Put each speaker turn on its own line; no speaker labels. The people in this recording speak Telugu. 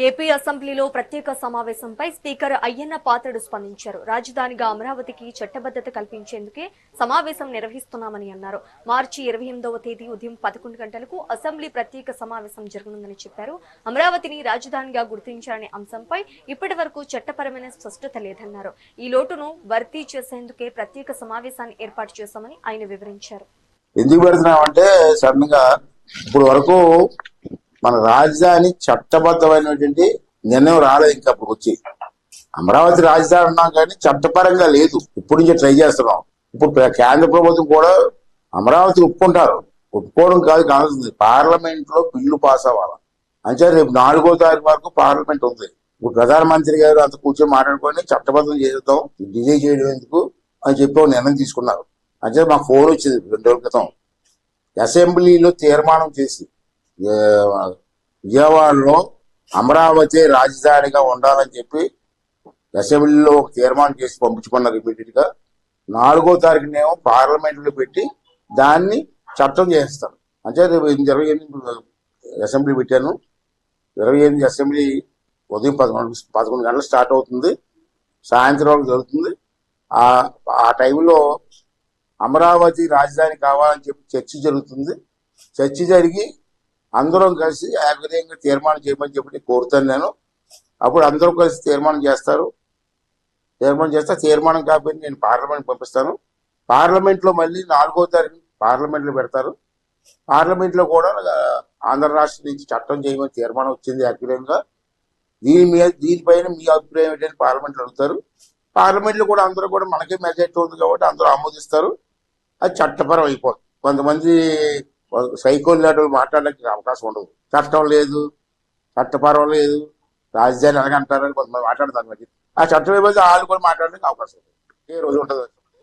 ఏపీ అసెంబ్లీలో ప్రత్యేక సమావేశంపై స్పీకర్ అయ్యన్న పాత్రుడు స్పందించారు. రాజధానిగా అమరావతికి చట్టబద్ధత కల్పించేందుకే సమావేశం నిర్వహిస్తున్నామని అన్నారు. మార్చి 28వ తేదీ ఉదయం 11 గంటలకు అసెంబ్లీ ప్రత్యేక సమావేశం జరగనుందని చెప్పారు. అమరావతిని రాజధానిగా గుర్తించాలనే అంశంపై ఇప్పటి వరకు చట్టపరమైన స్పష్టత లేదన్నారు. ఈ లోటును భర్తీ చేసేందుకే ప్రత్యేక సమావేశాన్ని ఏర్పాటు చేశామని ఆయన వివరించారు.
ఎందుకు పెడుతున్నామంటే సడన్ గా ఇప్పుడు వరకు మన రాజధాని చట్టబద్ధమైనటువంటి నిర్ణయం రాలేదు. ఇంకా అప్పుడు వచ్చి అమరావతి రాజధాని ఉన్నాం కానీ చట్టపరంగా లేదు. ఇప్పుడు నుంచి ట్రై చేస్తున్నాం. ఇప్పుడు కేంద్ర ప్రభుత్వం కూడా అమరావతి ఒప్పుకుంటారు. ఒప్పుకోవడం కాదు కావాల్సింది పార్లమెంట్ లో బిల్లు పాస్ అవ్వాలి. అంటే రేపు 4వ తారీఖు వరకు పార్లమెంట్ ఉంది. ఇప్పుడు ప్రధానమంత్రి గారు అంత కూర్చొని మాట్లాడుకొని చట్టబద్ధం చేద్దాం, డిలే చేయడం ఎందుకు అని చెప్పి నిర్ణయం తీసుకున్నారు. అంటే మాకు ఫోన్ వచ్చింది 2 రోజుల క్రితం. అసెంబ్లీలో తీర్మానం చేసి విజయవాడలో అమరావతి రాజధానిగా ఉండాలని చెప్పి అసెంబ్లీలో ఒక తీర్మానం చేసి పంపించుకున్నారు. ఇమీడియట్ గా 4వ తారీఖునేమో పార్లమెంట్ లో పెట్టి దాన్ని చట్టం చేస్తారు. అంటే 28 అసెంబ్లీ పెట్టాను. 28 అసెంబ్లీ ఉదయం 11 గంటలు స్టార్ట్ అవుతుంది, సాయంత్రం వరకు జరుగుతుంది. ఆ టైంలో అమరావతి రాజధాని కావాలని చెప్పి చర్చ జరుగుతుంది. చర్చ జరిగి అందరం కలిసి ఏకగ్రీవంగా తీర్మానం చేయమని చెప్పి కోరుతాను నేను. అప్పుడు అందరూ కలిసి తీర్మానం చేస్తారు. తీర్మానం చేస్తే తీర్మానం కాపీని నేను పార్లమెంట్ పంపిస్తాను. పార్లమెంట్ లో మళ్ళీ 4వ తారీఖు పార్లమెంట్ లో పెడతారు. పార్లమెంట్ లో కూడా ఆంధ్ర రాష్ట్రం నుంచి చట్టం చేయమని తీర్మానం వచ్చింది ఏకగ్రీవంగా. దీనిపైన మీ అభిప్రాయం ఏంటని పార్లమెంట్ లో అడుగుతారు. పార్లమెంట్ లో కూడా అందరూ కూడా మనకే మెజార్టీ ఉంది కాబట్టి అందరూ ఆమోదిస్తారు. అది చట్టపరం అయిపోతుంది. కొంతమంది సైకోల్ లాంటి మాట్లాడడానికి అవకాశం ఉండదు. చట్టం లేదు, చట్టపరం లేదు, రాజధాని ఎలాగంటారని కొంతమంది మాట్లాడతారు. ఆ చట్టం అయిపోతే వాళ్ళు కూడా మాట్లాడడానికి అవకాశం ఉంటుంది. ఏ రోజు ఉంటుంది.